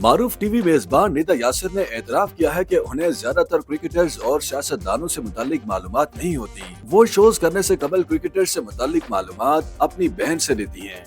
मारूफ TV मेजबान निदा यासिर ने एतराफ किया है कि उन्हें ज्यादातर क्रिकेटर्स और सियासतदानों से मुतालिक मालूमात नहीं होती। वो शोज करने से कबल क्रिकेटर्स से मुतालिक मालूमात अपनी बहन से लेती हैं।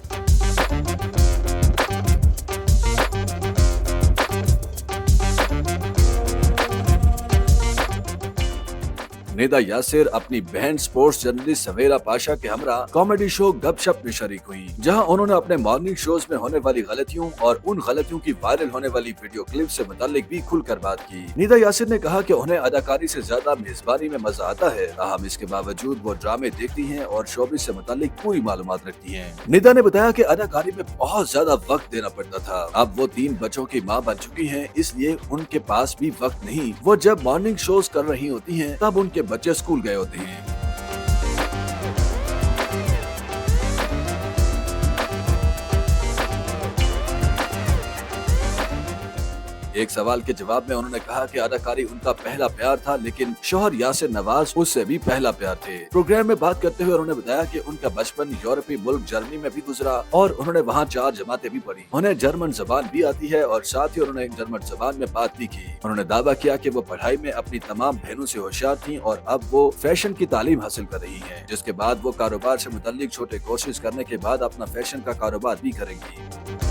निदा यासिर अपनी बहन स्पोर्ट्स जर्नलिस्ट सवेरा पाशा के हमरा कॉमेडी शो गपशप में शरीक हुई, जहां उन्होंने अपने मॉर्निंग शोज में होने वाली गलतियों और उन गलतियों की वायरल होने वाली वीडियो क्लिप से मुतालिक भी खुलकर बात की। निदा यासिर ने कहा कि उन्हें अदाकारी से ज्यादा मेजबानी में मजा आता है, ताहम इसके बावजूद वो ड्रामे देखती हैं और शोबिस से मुतालिक पूरी मालूमात रखती हैं। निदा ने बताया कि अदाकारी में बहुत ज्यादा वक्त देना पड़ता था, अब वो 3 बच्चों की माँ बन चुकी हैं, इसलिए उनके पास भी वक्त नहीं। वो जब मॉर्निंग शोज कर रही होती हैं तब उनके बच्चे स्कूल गए होते हैं। एक सवाल के जवाब में उन्होंने कहा कि अदाकारी उनका पहला प्यार था, लेकिन शौहर यासिर नवाज उससे भी पहला प्यार थे। प्रोग्राम में बात करते हुए उन्होंने बताया कि उनका बचपन यूरोपीय मुल्क जर्मनी में भी गुजरा और उन्होंने वहाँ 4 जमातें भी पढ़ी। उन्हें जर्मन जबान भी आती है और साथ ही उन्होंने जर्मन जबान में बात भी की। उन्होंने दावा किया कि वो पढ़ाई में अपनी तमाम बहनों से होशियार थी और अब वो फैशन की तालीम हासिल कर रही है, जिसके बाद वो कारोबार से मुताल्लिक छोटे कोर्सेज करने के बाद अपना फैशन का कारोबार भी करेंगी।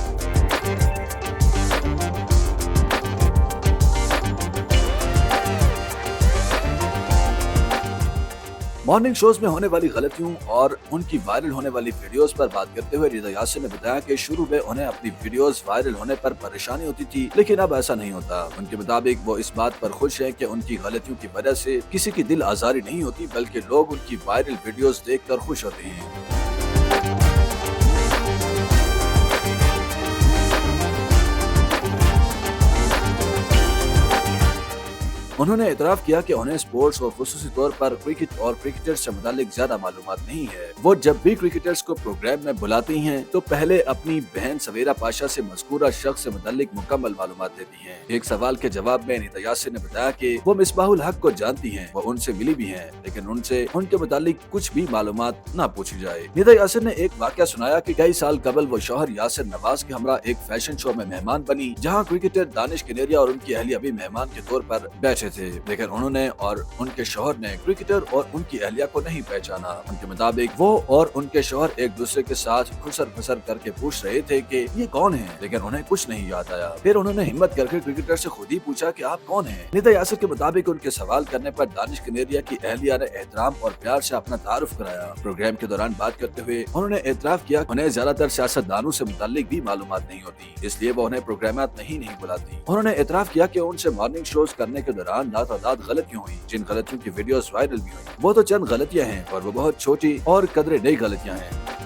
मॉर्निंग शोज में होने वाली गलतियों और उनकी वायरल होने वाली वीडियोस पर बात करते हुए निदा यासिर ने बताया कि शुरू में उन्हें अपनी वीडियोस वायरल होने पर परेशानी होती थी, लेकिन अब ऐसा नहीं होता। उनके मुताबिक वो इस बात पर खुश हैं कि उनकी गलतियों की वजह से किसी की दिल आजारी नहीं होती, बल्कि लोग उनकी वायरल वीडियोस देखकर खुश होते हैं। उन्होंने एतराफ किया कि उन्हें स्पोर्ट्स और खुसूसी तौर पर क्रिकेट और क्रिकेटर्स से मुतालिक ज्यादा मालूमात नहीं है। वो जब भी क्रिकेटर्स को प्रोग्राम में बुलाती हैं तो पहले अपनी बहन सवेरा पाशा से मज़कूरा शख्स से मुतालिक मुकम्मल मालूमात देती हैं। एक सवाल के जवाब में निदा यासिर ने बताया कि वो मिसबाहुल हक को जानती हैं, वो उनसे मिली भी हैं, लेकिन उनसे उनके मुतालिक कुछ भी मालूमात न पूछी जाए। निदा यासिर ने एक वाकया सुनाया कि कई साल कबल वो शौहर यासिर नवाज के हमरा एक फैशन शो में मेहमान बनी, जहाँ क्रिकेटर दानिश कनेरिया और उनकी अहलिया भी मेहमान के तौर पर बैठे थे, लेकिन उन्होंने और उनके शौहर ने क्रिकेटर और उनकी अहलिया को नहीं पहचाना। उनके मुताबिक वो और उनके शौहर एक दूसरे के साथ खुसर फसर करके पूछ रहे थे कि ये कौन है, लेकिन उन्हें कुछ नहीं याद आया। फिर उन्होंने हिम्मत करके क्रिकेटर से खुद ही पूछा कि आप कौन हैं। निदा यासिर के मुताबिक उनके सवाल करने पर दानिश कनेरिया की अहलिया ने एहतराम और प्यार से अपना तारुफ कराया। प्रोग्राम के दौरान बात करते हुए उन्होंने एतराफ किया उन्हें ज्यादातर सियासतदानों से मुतालिक भी मालूमात नहीं होती, इसलिए वो उन्हें प्रोग्रामात नहीं बुलाती। उन्होंने एतराफ किया कि उनसे मॉर्निंग शोज करने के दौरान दाद गलतियां हुई, जिन गलतियों की वीडियोस वायरल भी हुई वो तो चंद गलतियां हैं और वो बहुत छोटी और कदरे नई गलतियां हैं।